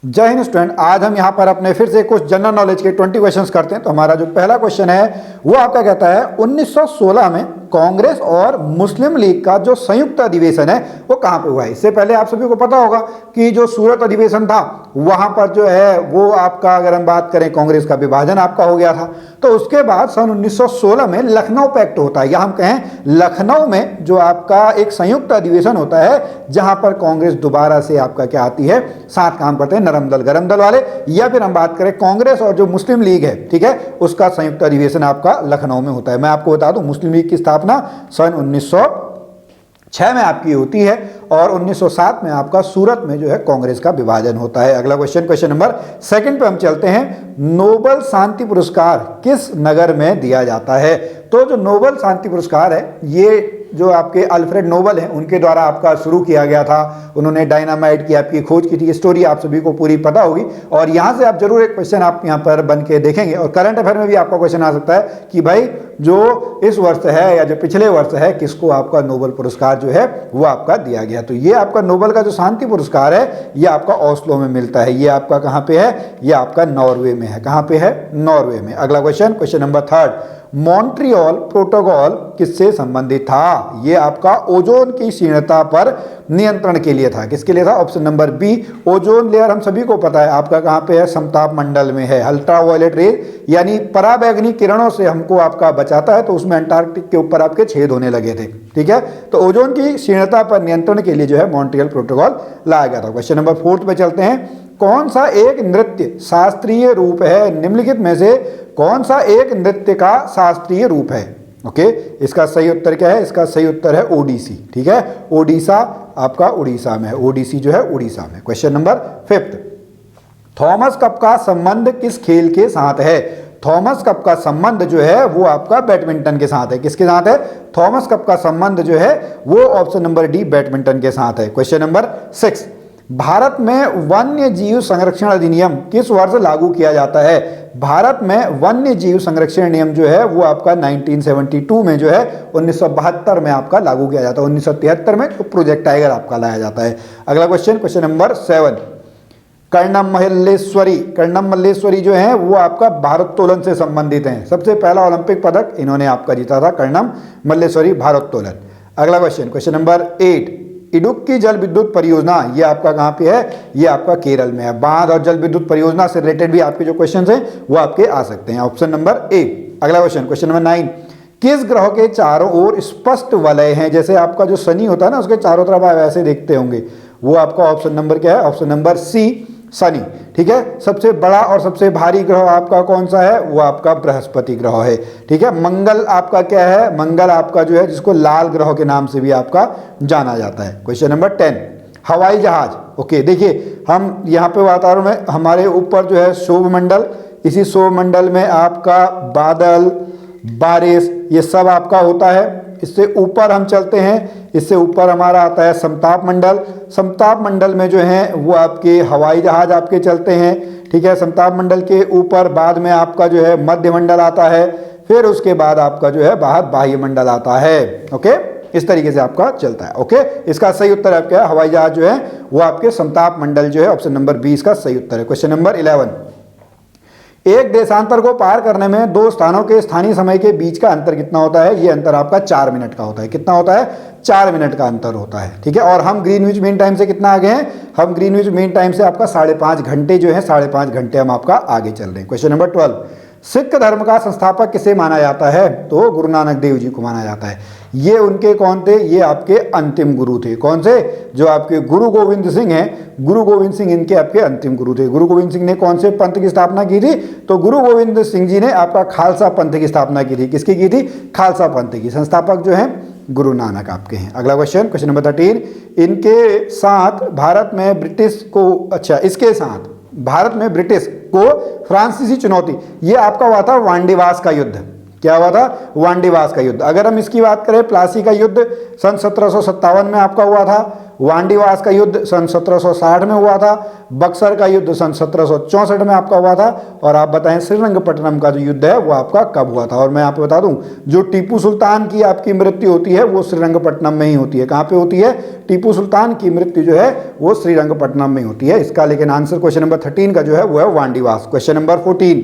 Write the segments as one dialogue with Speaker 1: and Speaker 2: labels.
Speaker 1: जय हिंद स्टूडेंट, आज हम यहाँ पर अपने फिर से कुछ जनरल नॉलेज के 20 क्वेश्चंस करते हैं। तो हमारा जो पहला क्वेश्चन है वो आपका कहता है 1916 में कांग्रेस और मुस्लिम लीग का जो संयुक्त अधिवेशन है वो कहाँ पे हुआ है। इससे पहले आप सभी को पता होगा कि जो सूरत अधिवेशन था वहाँ पर जो है वो आपका, अगर हम बात करें, कांग्रेस का विभाजन आपका हो गया था। तो उसके बाद सन 1916 में लखनऊ पैक्ट होता है, या हम कहें लखनऊ में जो आपका एक संयुक्त अधिवेशन होता है जहाँ पर कांग्रेस दोबारा से आपका क्या आती है, साथ काम करते हैं नरम दल गरम दल वाले, या फिर हम बात करें कांग्रेस और जो मुस्लिम लीग है, ठीक है, उसका संयुक्त अधिवेशन आपका लखनऊ में होता है। मैं आपको बता दूं मुस्लिम लीग की स्थापना सन 1906 में आपकी होती है और 1907 में आपका सूरत में जो है कांग्रेस का विभाजन होता है। अगला क्वेश्चन, क्वेश्चन नंबर 2 पे हम चलते हैं। नोबेल शांति पुरस्कार किस नगर में दिया जाता है? तो जो नोबेल शांति पुरस्कार है ये जो आपके अल्फ्रेड नोबेल हैं उनके द्वारा आपका शुरू किया गया था। उन्होंने डायनामाइट की आपकी खोज की थी। स्टोरी आप सभी को पूरी पता होगी और यहाँ से आप जरूर एक क्वेश्चन आप यहाँ पर बन के देखेंगे और करंट अफेयर में भी आपका क्वेश्चन आ सकता है कि भाई जो इस वर्ष है या जो पिछले वर्ष है किसको आपका नोबेल पुरस्कार जो है वो आपका दिया गया। तो ये आपका नोबेल का जो शांति पुरस्कार है ये आपका ओस्लो में मिलता है। ये आपका कहाँ पे है? ये आपका नॉर्वे में है। कहाँ पे है? नॉर्वे में। अगला question, question number 3, Montreal protocol किससे संबंधित था? ये आपका ओजोन की क्षीणता पर नियंत्रण के लिए था। किसके लिए था? Option number B, ozone layer हम सभी को पता है आपका कहाँ पे है, समताप मंडल में है। अल्ट्रावायलेट रेज यानी पराबैंगनी किरणों से हमको आपका बचाता है, तो उसमें अंटार्कटिक के ऊपर आपके छेद होने लगे थे। ठीक है, तो ओजोन की क्षीणता पर नियंत्रण के लिए जो है मॉन्ट्रियल प्रोटोकॉल लाया गया था। क्वेश्चन नंबर 4 पे चलते हैं। कौन सा एक नृत्य शास्त्रीय रूप है? निम्नलिखित में से कौन सा एक नृत्य का शास्त्रीय रूप है? ओके, इसका सही उत्तर क्या है? इसका सही उत्तर है ओडिसी। ठीक है, ओडिशा आपका उड़ीसा में है। ओडिसी जो है उड़ीसा में। क्वेश्चन नंबर 5, थॉमस कप का संबंध किस खेल के साथ है? थॉमस कप का संबंध जो है वो आपका बैडमिंटन के साथ है। किसके साथ है? थॉमस कप का संबंध जो है वो ऑप्शन नंबर डी बैडमिंटन के साथ है। क्वेश्चन नंबर 6, भारत में वन्य जीव संरक्षण अधिनियम किस वर्ष लागू किया जाता है? भारत में वन्य जीव संरक्षण नियम जो है वो आपका 1972 में जो है 1972 में आपका लागू किया जाता है। 1973 में तो प्रोजेक्ट टाइगर आपका लाया जाता है। अगला question, question number 7, Karnam Malleswari. Karnam Malleswari जो है वो आपका भारोत्तोलन से संबंधित हैं। सबसे पहला ओलंपिक पदक इन्होंने आपका जीता था, कर्णम मल्लेश्वरी भारोत्तोलन। अगला क्वेश्चन, क्वेश्चन नंबर 8, इडुक्की जल विद्युत परियोजना ये आपका कहाँ पे है? ये आपका केरल में है। बांध और जल विद्युत परियोजना से रिलेटेड भी आपके जो क्वेश्चंस हैं वो आपके आ सकते हैं। Option number A. अगला क्वेश्चन, क्वेश्चन नंबर 9, किस ग्रह के चारों ओर स्पष्ट वलय हैं? जैसे आपका जो शनि होता है ना उसके चारों तरफ आप ऐसे देखते होंगे, वो आपका ऑप्शन नंबर क्या है? Option number C, Shani. ठीक है, सबसे बड़ा और सबसे भारी ग्रह आपका कौन सा है? वो आपका बृहस्पति ग्रह है। ठीक है, मंगल आपका क्या है? मंगल आपका जो है जिसको लाल ग्रह के नाम से भी आपका जाना जाता है। क्वेश्चन नंबर 10, हवाई जहाज। ओके, देखिए हम यहाँ पे वातावरण में हमारे ऊपर जो है शोभ मंडल, इसी शोभ मंडल में आपका बादल, बारिश, ये सब आपका होता है। इससे ऊपर हम चलते हैं, इससे ऊपर हमारा आता है समताप मंडल। समताप मंडल में जो है वो आपके हवाई जहाज आपके चलते हैं। ठीक है, समताप मंडल के ऊपर बाद में आपका जो है मध्य मंडल आता है, फिर उसके बाद आपका जो है बाहर बाह्य मंडल आता है। ओके, इस तरीके से आपका चलता है। ओके, इसका सही उत्तर आपका है हवाई जहाज जो है वो आपके समताप मंडल जो है ऑप्शन नंबर 20 का सही उत्तर है। क्वेश्चन नंबर 11, एक देशांतर को पार करने में दो स्थानों के स्थानीय समय के बीच का अंतर कितना होता है? ये अंतर आपका 4 मिनट का होता है। कितना होता है? 4 मिनट का अंतर होता है। ठीक है, और हम ग्रीनविच मीन टाइम से कितना आगे हैं? हम ग्रीनविच मीन टाइम से आपका 5.5 घंटे जो है 5.5 घंटे हम आपका आगे चल रहे हैं। क्वेश्चन नंबर 12, सिख धर्म का संस्थापक किसे माना जाता है? तो गुरु नानक देव जी को माना जाता है। ये उनके कौन थे? ये आपके अंतिम गुरु थे। कौन से? जो आपके गुरु गोविंद सिंह हैं, गुरु गोविंद सिंह इनके आपके अंतिम गुरु थे। गुरु गोविंद सिंह ने कौन से पंथ की स्थापना की थी? तो गुरु गोविंद सिंह जी ने आपका खालसा पंथ की स्थापना की थी। किसकी की थी? खालसा पंथ की। संस्थापक जो है गुरु नानक आपके हैं। अगला क्वेश्चन, क्वेश्चन नंबर 13, इनके साथ भारत में ब्रिटिश को, अच्छा इसके साथ भारत में ब्रिटिश को फ्रांसीसी चुनौती, ये आपका हुआ था वांडीवास का युद्ध। क्या हुआ था? वांडीवास का युद्ध। अगर हम इसकी बात करें, प्लासी का युद्ध सन 1757 में आपका हुआ था वांडीवास का युद्ध सन 1760 में हुआ था, बक्सर का युद्ध सन 1764 में आपका हुआ था, और आप बताएं श्रीरंगपट्टनम का जो युद्ध है वो आपका कब हुआ था। और मैं आपको बता दूं, जो टीपू सुल्तान की आपकी मृत्यु होती है वो श्रीरंगपट्टनम में ही होती है। कहाँ पे होती है? टीपू सुल्तान की मृत्यु जो है वो श्रीरंगपट्टनम में होती है इसका। लेकिन आंसर क्वेश्चन नंबर 13 का जो है वो है वांडीवास। क्वेश्चन नंबर 14,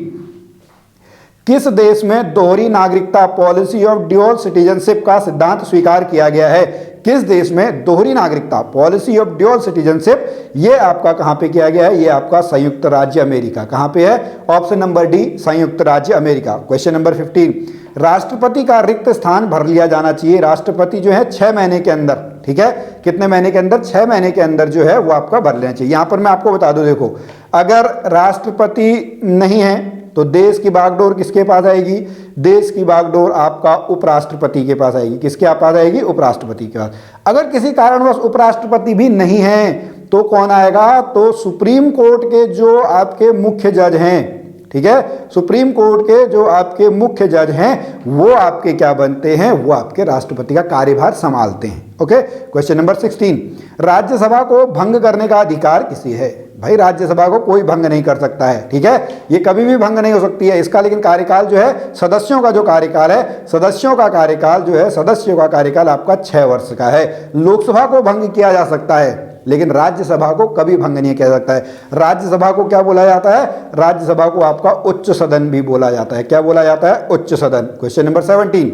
Speaker 1: किस देश में दोहरी नागरिकता पॉलिसी ऑफ ड्यूअल सिटीजनशिप का सिद्धांत स्वीकार किया गया है? किस देश में दोहरी नागरिकता पॉलिसी ऑफ ड्यूअल सिटीजनशिप, ये आपका कहां पे किया गया है? ये आपका संयुक्त राज्य अमेरिका। कहां पे है? ऑप्शन नंबर डी, संयुक्त राज्य अमेरिका। क्वेश्चन नंबर 15, राष्ट्रपति का रिक्त स्थान भर लिया जाना चाहिए। राष्ट्रपति जो है 6 महीने के अंदर, ठीक है, कितने महीने के अंदर? 6 महीने के अंदर जो है वो आपका भर लेना चाहिए। यहां पर मैं आपको बता दूं, देखो, अगर राष्ट्रपति नहीं है तो देश की बागडोर किसके पास आएगी? देश की बागडोर आपका उपराष्ट्रपति के पास आएगी। किसके पास आएगी? उपराष्ट्रपति के पास। अगर किसी कारणवश उपराष्ट्रपति भी नहीं है तो कौन आएगा? तो सुप्रीम कोर्ट के जो आपके मुख्य जज हैं, ठीक है, सुप्रीम कोर्ट के जो आपके मुख्य जज हैं वो आपके क्या बनते हैं? वो आपके राष्ट्रपति का कार्यभार संभालते हैं। ओके। क्वेश्चन नंबर 16, राज्यसभा को भंग करने का अधिकार किसे है? भाई राज्यसभा को कोई भंग नहीं कर सकता है, ठीक है, ये कभी भी भंग नहीं हो सकती है इसका। लेकिन कार्यकाल जो है, सदस्यों का जो कार्यकाल है, सदस्यों का कार्यकाल जो है, सदस्यों का कार्यकाल आपका 6 वर्ष का है। लोकसभा को भंग किया जा सकता है लेकिन राज्यसभा को कभी भंग नहीं किया जाता है। राज्यसभा को क्या बोला जाता है? राज्यसभा को आपका उच्च सदन भी बोला जाता है। क्या बोला जाता है? उच्च सदन। क्वेश्चन नंबर 17,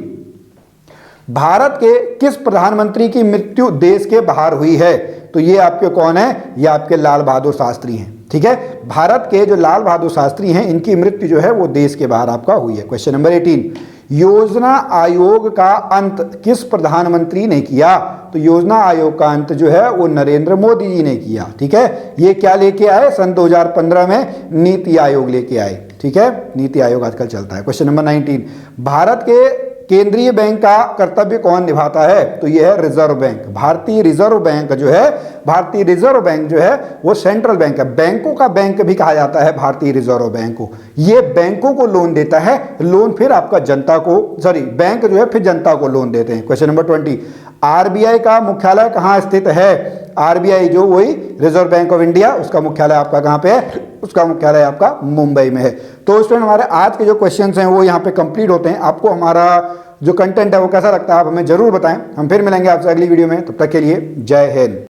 Speaker 1: भारत के किस प्रधानमंत्री की मृत्यु देश के बाहर हुई है? तो ये आपके कौन है? ये आपके लाल बहादुर शास्त्री हैं, ठीक है। भारत के जो लाल बहादुर शास्त्री हैं इनकी मृत्यु जो है वो देश के बाहर आपका हुई है। क्वेश्चन नंबर 18, योजना आयोग का अंत किस प्रधानमंत्री ने किया? तो योजना आयोग का अंत जो है वो नरेंद्र मोदी जी ने किया, ठीक है। ये क्या लेके आए? सन 2015 में नीति आयोग लेके आए, ठीक है, नीति आयोग आजकल चलता है। क्वेश्चन नंबर 19, भारत के केंद्रीय बैंक का कर्तव्य कौन निभाता है? तो यह है रिजर्व बैंक। भारतीय रिजर्व बैंक जो है, भारतीय रिजर्व बैंक जो है वो सेंट्रल बैंक है। बैंकों का बैंक भी कहा जाता है भारतीय रिजर्व बैंक को। ये बैंकों को लोन देता है, लोन फिर आपका जनता को, सॉरी, बैंक जो है फिर जनता को लोन देते हैं। क्वेश्चन नंबर 20, आरबीआई का मुख्यालय कहाँ स्थित है? आरबीआई जो वही रिजर्व बैंक ऑफ इंडिया, उसका मुख्यालय आपका कहाँ पे है? उसका मुख्यालय आपका मुंबई में है। तो स्टूडेंट, हमारे आज के जो क्वेश्चंस हैं वो यहाँ पे कंप्लीट होते हैं। आपको हमारा जो कंटेंट है वो कैसा लगता है आप हमें जरूर बताएं। हम फिर मिलेंगे आपसे अगली वीडियो में, तब तक के लिए जय हिंद।